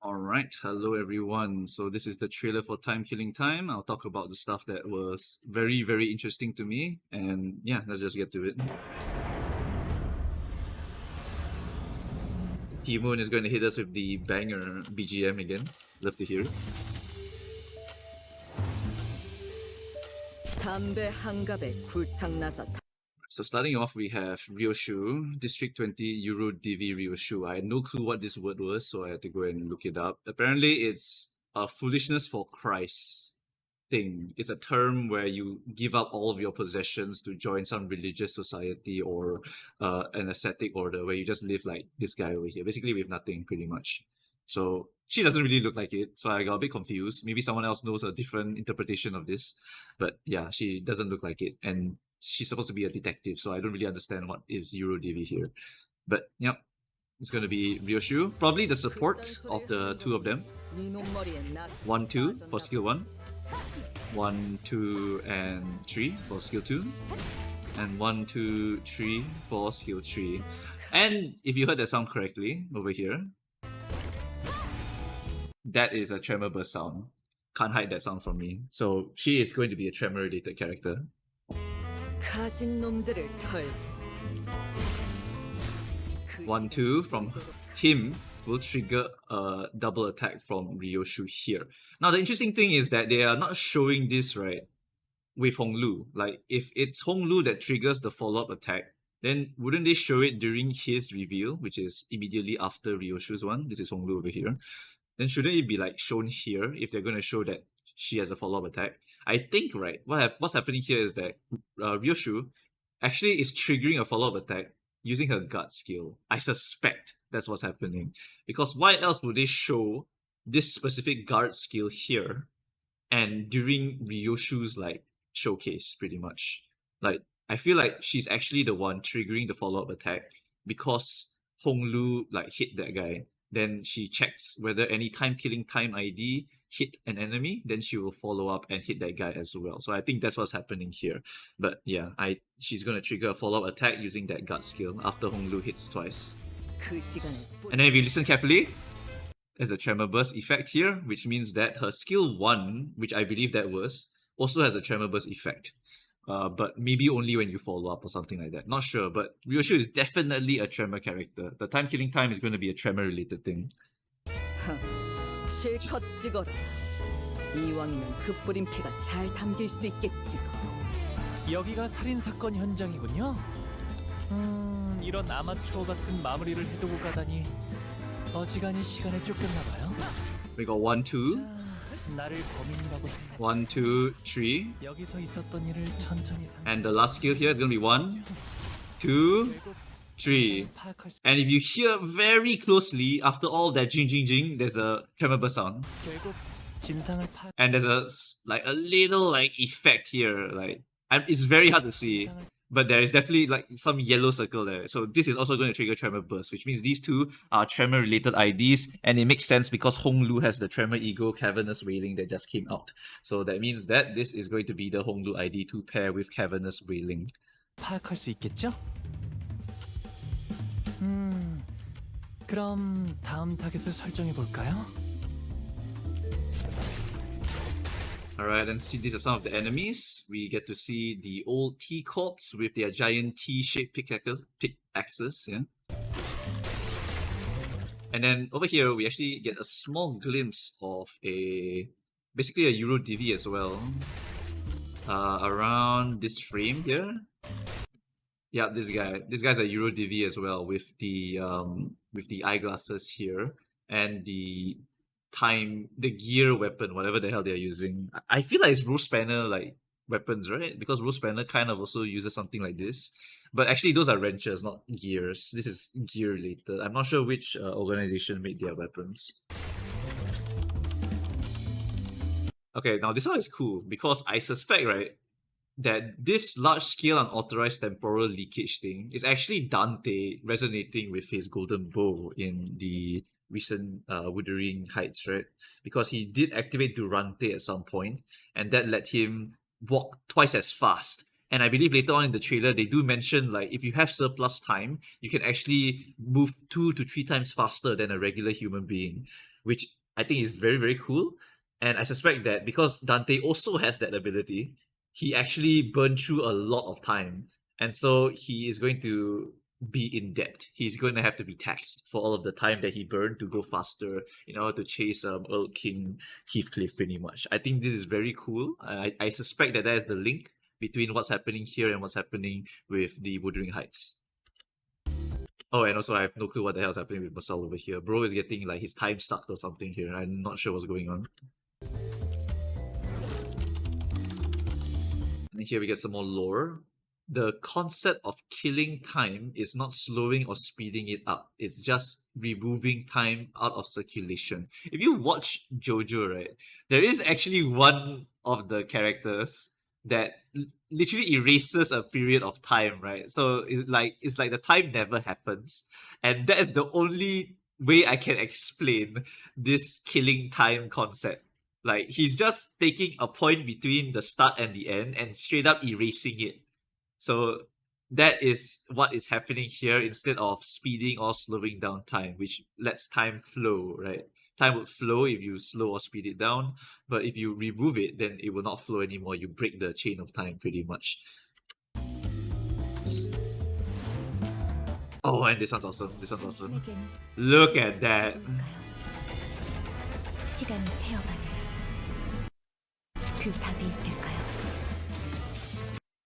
Alright, hello everyone. So this is the trailer for Time Killing Time. I'll talk about the stuff that was very, very interesting to me. And yeah, let's just get to it. T-Moon is going to hit us with the banger BGM again. Love to hear it. So starting off, we have Ryoshu, District 20 Yurodivy Ryoshu. I had no clue what this word was, so I had to go and look it up. Apparently, it's a foolishness for Christ thing. It's a term where you give up all of your possessions to join some religious society or an ascetic order where you just live like this guy over here, basically with nothing, pretty much. So she doesn't really look like it, so I got a bit confused. Maybe someone else knows a different interpretation of this, but yeah, she doesn't look like it. And she's supposed to be a detective, so I don't really understand what is Yurodivy here. But yep, it's going to be Ryoshu. Probably the support of the two of them. 1, 2 for skill 1. 1, 2, and 3 for skill 2. And 1, 2, 3 for skill 3. And if you heard that sound correctly, over here, that is a tremor burst sound. Can't hide that sound from me. So she is going to be a tremor related character. 1, 2 from him will trigger a double attack from Ryoshu here. Now the interesting thing is that they are not showing this right with Honglu. Like if it's Honglu that triggers the follow-up attack, then wouldn't they show it during his reveal, which is immediately after Ryoshu's one? This is Honglu over here. Then shouldn't it be like shown here if they're going to show that she has a follow-up attack? I think, right, what's happening here is that Ryoshu actually is triggering a follow-up attack using her gut skill. I suspect that's what's happening. Because why else would they show this specific guard skill here and during Ryoshu's like showcase, pretty much? Like, I feel like she's actually the one triggering the follow-up attack because Honglu like hit that guy. Then she checks whether any time-killing time ID hit an enemy, then she will follow up and hit that guy as well. So I think that's what's happening here. But yeah, she's going to trigger a follow-up attack using that gut skill after Honglu hits twice. And then if you listen carefully, there's a tremor burst effect here, which means that her skill 1, which I believe that was, also has a tremor burst effect. But maybe only when you follow up or something like that. Not sure, but Ryoshu is definitely a tremor character. The time killing time is going to be a tremor related thing. 실컷 찍어라. 이왕이면 그 뿌림피가 잘 담길 수 있겠지. 여기가 살인 사건 현장이군요. 이런 아마추어 같은 마무리를 해두고 가다니 어지간히 시간에 쫓겼나 봐요. We got 1, 2. 나를 범인이라고 생각. 1, 2, 3. 여기서 있었던 일을 천천히 And the last skill here is going to be 1, 2, 3. And if you hear very closely, after all that jing jing jing, there's a tremor burst sound. And there's a little like effect here. Like it's very hard to see, but there is definitely like some yellow circle there. So this is also going to trigger tremor burst, which means these two are tremor related IDs, and it makes sense because Honglu has the tremor ego cavernous wailing that just came out. So that means that this is going to be the Honglu ID to pair with cavernous wailing. 파악할 수 있겠죠? 그럼 다음 타겟을 설정해 볼까요? Alright, and see these are some of the enemies. We get to see the old T-Corps with their giant T-shaped pickaxes, yeah. And then over here, we actually get a small glimpse of basically a Yurodivy as well. Around this frame here. Yeah, this guy. This guy's a Yurodivy as well with the eyeglasses here and the gear weapon, whatever the hell they're using. I feel like it's Rose Spanner like weapons, right? Because Rose Spanner kind of also uses something like this. But actually those are wrenches, not gears. This is gear related. I'm not sure which organization made their weapons. Okay, now this one is cool because I suspect, right, that this large-scale unauthorized temporal leakage thing is actually Dante resonating with his golden bow in the recent Wuthering Heights, right? Because he did activate Durante at some point, and that let him walk twice as fast And I believe later on in the trailer, they do mention like if you have surplus time, you can actually move 2 to 3 times faster than a regular human being, which I think is very, very cool. And I suspect that because Dante also has that ability, he actually burned through a lot of time. And so he is going to be in debt. He's going to have to be taxed for all of the time that he burned to go faster in order to chase Earl King Heathcliff pretty much. I think this is very cool. I suspect that is the link between what's happening here and what's happening with the Wuthering Heights. Oh, and also I have no clue what the hell is happening with Meursault over here. Bro is getting like his time sucked or something here. I'm not sure what's going on. And here we get some more lore. The concept of killing time is not slowing or speeding it up. It's just removing time out of circulation. If you watch Jojo, right, there is actually one of the characters that literally erases a period of time, right? So it's like the time never happens. And that is the only way I can explain this killing time concept. Like, he's just taking a point between the start and the end and straight up erasing it. So that is what is happening here instead of speeding or slowing down time, which lets time flow, right? Time would flow if you slow or speed it down, but if you remove it, then it will not flow anymore. You break the chain of time pretty much. Oh, and this one's awesome. This one's awesome. Look at that.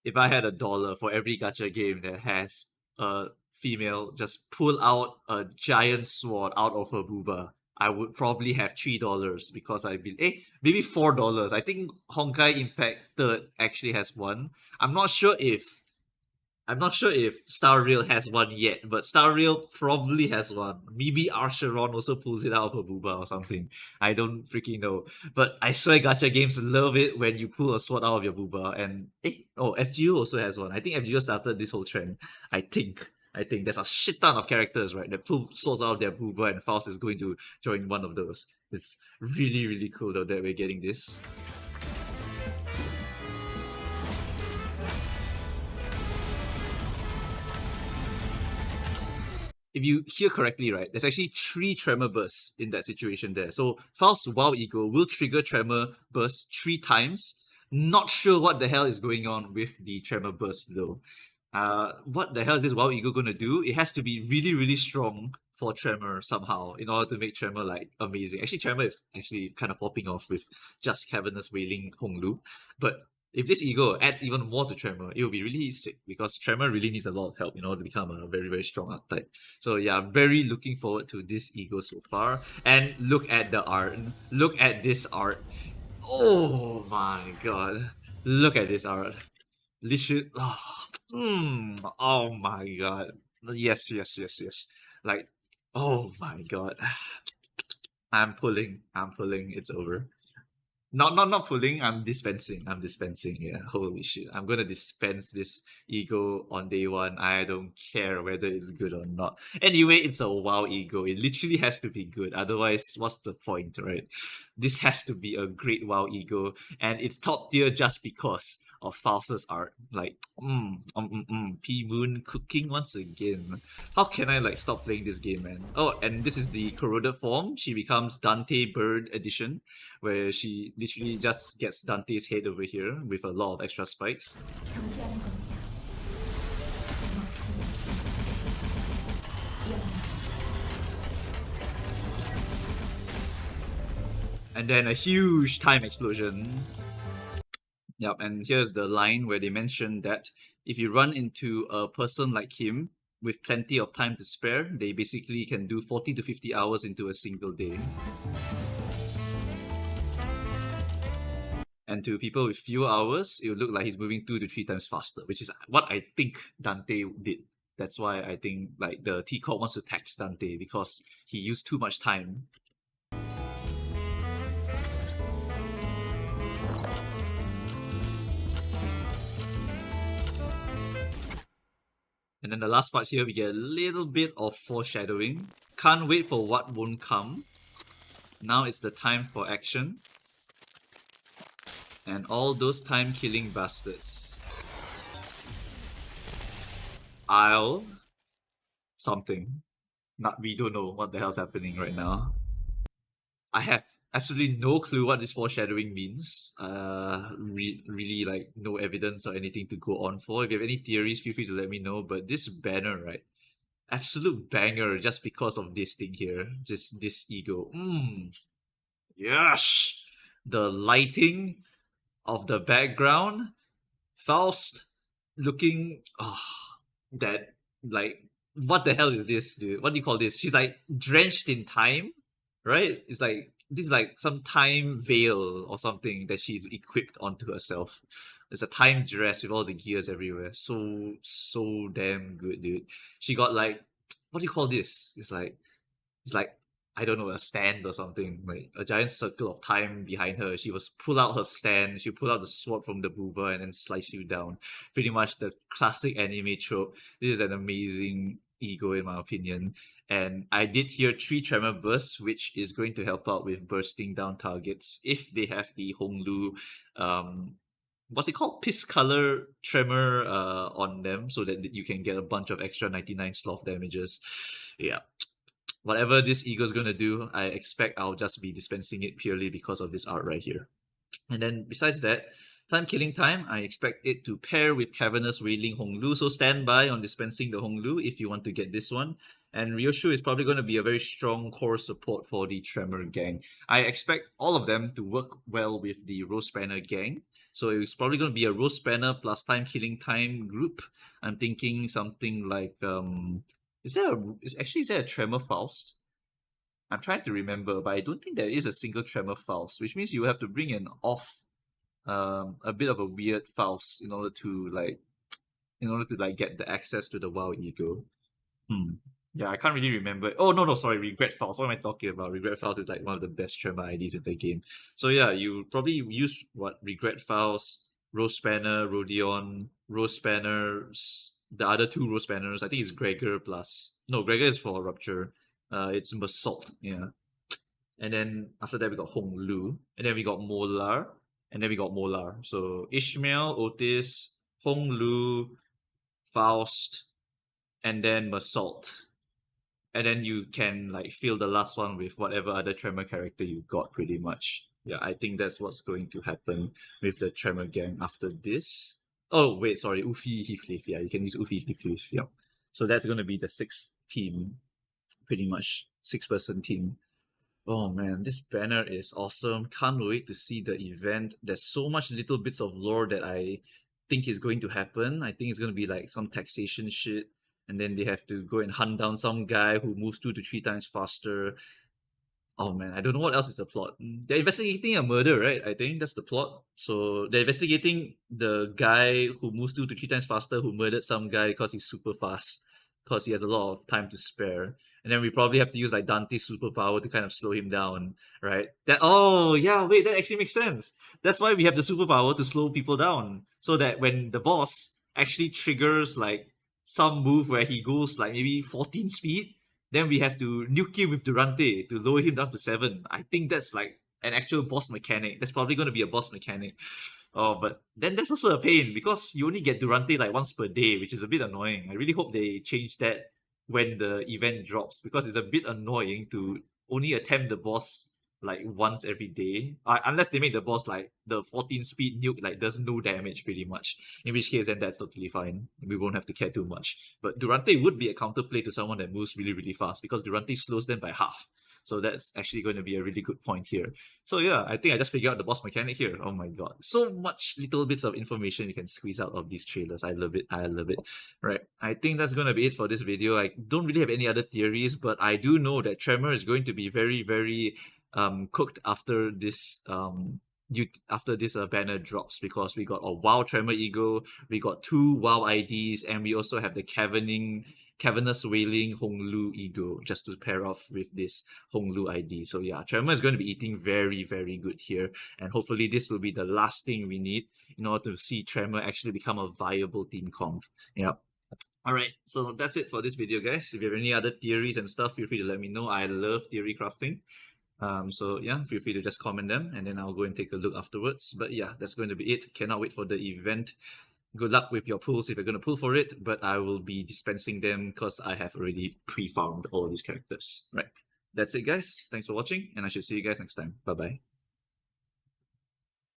If I had $1 for every gacha game that has a female just pull out a giant sword out of her booba, I would probably have $3 because I believe maybe $4. I think Honkai Impact 3rd actually has one. I'm not sure if Star Rail has one yet, but Star Rail probably has one. Maybe Archeron also pulls it out of her booba or something. I don't freaking know. But I swear gacha games love it when you pull a sword out of your booba. And FGO also has one. I think FGO started this whole trend. I think there's a shit ton of characters, right, that pull swords out of their booba, and Faust is going to join one of those. It's really, really cool though that we're getting this. If you hear correctly, right, there's actually 3 tremor bursts in that situation there. So Faust's WoW Ego will trigger tremor bursts 3 times. Not sure what the hell is going on with the tremor burst though. What the hell is this WoW Ego gonna do? It has to be really, really strong for tremor somehow in order to make tremor like amazing. Actually, tremor is actually kind of popping off with just cavernous wailing Honglu. But if this ego adds even more to tremor, it will be really sick because tremor really needs a lot of help in order to become a very, very strong archetype. So yeah, very looking forward to this ego so far. And look at the art. Look at this art. Oh my god. Look at this art. Listen. Oh my god. Yes. Like, oh my god. I'm pulling. It's over. Not pulling, I'm dispensing. Yeah, holy shit. I'm gonna dispense this ego on day 1. I don't care whether it's good or not. Anyway, it's a WoW ego. It literally has to be good. Otherwise, what's the point, right? This has to be a great WoW ego, and it's top tier just because of Faust's art. Like, P Moon cooking once again. How can I like stop playing this game, man? Oh, and this is the corroded form. She becomes Dante Bird edition, where she literally just gets Dante's head over here with a lot of extra spikes. And then a huge time explosion. Yep, and here's the line where they mention that if you run into a person like him with plenty of time to spare, they basically can do 40 to 50 hours into a single day. And to people with fewer hours, it would look like he's moving 2 to 3 times faster, which is what I think Dante did. That's why I think like the T-Corp wants to tax Dante because he used too much time. And then the last part here, we get a little bit of foreshadowing. Can't wait for what won't come. Now it's the time for action. And all those time-killing bastards. I'll something. Not we don't know what the hell's happening right now. I have absolutely no clue what this foreshadowing means. Really like no evidence or anything to go on for. If you have any theories, feel free to let me know. But this banner, right? Absolute banger just because of this thing here. Just this ego. Yes! The lighting of the background. Faust looking that like what the hell is this, dude? What do you call this? She's like drenched in time, right? It's like this is like some time veil or something that she's equipped onto herself. It's a time dress with all the gears everywhere. So damn good, dude. She got like what do you call this? It's like I don't know, a stand or something, like a giant circle of time behind her. She was pull out her stand, she pull out the sword from the boober and then slice you down. Pretty much the classic anime trope. This is an amazing ego in my opinion. And I did hear 3 tremor bursts, which is going to help out with bursting down targets if they have the Honglu what's it called? Piss color tremor on them so that you can get a bunch of extra 99 sloth damages. Yeah, whatever this ego is going to do, I expect I'll just be dispensing it purely because of this art right here. And then besides that, time killing time, I expect it to pair with Cavernous Wailing Honglu. So stand by on dispensing the Honglu if you want to get this one. And Ryoshu is probably going to be a very strong core support for the Tremor gang. I expect all of them to work well with the Rose Banner gang. So it's probably going to be a Rose Banner plus time killing time group. I'm thinking something like is there a Tremor Faust? I'm trying to remember, but I don't think there is a single Tremor Faust, which means you have to bring an off, a bit of a weird Faust in order to get the access to the WoW ego. Yeah, I can't really remember. Oh no, sorry, Regret Faust. What am I talking about? Regret Faust is like one of the best Tremor IDs in the game. So yeah, you probably use Regret Faust, Rose Spanner, Rodion, Rose Spanner, the other 2 Rose Spanners. I think it's Gregor plus Gregor is for Rupture. It's Meursault, yeah. And then after that we got Honglu, and then we got Molar, and then we got Molar. So Ishmael, Otis, Honglu, Faust, and then Meursault. And then you can like fill the last one with whatever other Tremor character you got, pretty much. Yeah, I think that's what's going to happen with the Tremor gang after this. Oh wait, sorry, Ufi Heathcliff. Yeah, you can use Ufi Heathcliff. Yeah. So that's gonna be the 6th team, pretty much 6-person team. Oh man, this banner is awesome. Can't wait to see the event. There's so much little bits of lore that I think is going to happen. I think it's gonna be like some taxation shit, and then they have to go and hunt down some guy who moves 2 to 3 times faster. Oh man, I don't know what else is the plot. They're investigating a murder, right? I think that's the plot. So they're investigating the guy who moves 2 to 3 times faster, who murdered some guy because he's super fast, because he has a lot of time to spare. And then we probably have to use like Dante's superpower to kind of slow him down, right? That actually makes sense. That's why we have the superpower to slow people down, so that when the boss actually triggers like some move where he goes like maybe 14 speed, then we have to nuke him with Durante to lower him down to 7. I think that's like an actual boss mechanic. That's probably going to be a boss mechanic. Oh, but then that's also a pain because you only get Durante like once per day, which is a bit annoying. I really hope they change that when the event drops, because it's a bit annoying to only attempt the boss like once every day, unless they make the boss like the 14 speed nuke like does no damage pretty much, in which case then that's totally fine, we won't have to care too much. But Durante would be a counterplay to someone that moves really fast, because Durante slows them by half, so that's actually going to be a really good point here. So yeah, I think I just figured out the boss mechanic here. Oh my god, so much little bits of information you can squeeze out of these trailers. I love it. Right, I think that's going to be it for this video. I don't really have any other theories, but I do know that Tremor is going to be very cooked after this banner drops, because we got a WoW Tremor Ego, we got 2 WoW IDs, and we also have the Cavernous Wailing Honglu Ego just to pair off with this Honglu ID. So yeah, Tremor is going to be eating very good here, and hopefully this will be the last thing we need in order to see Tremor actually become a viable team comp. Yeah. Alright, so that's it for this video, guys. If you have any other theories and stuff, feel free to let me know. I love theory crafting. So yeah, feel free to just comment them, and then I'll go and take a look afterwards. But yeah, that's going to be it. Cannot wait for the event. good luck with your pulls if you're going to pull for it, but I will be dispensing them because I have already pre-farmed all these characters. Right. That's it, guys. Thanks for watching, and I should see you guys next time. Bye-bye.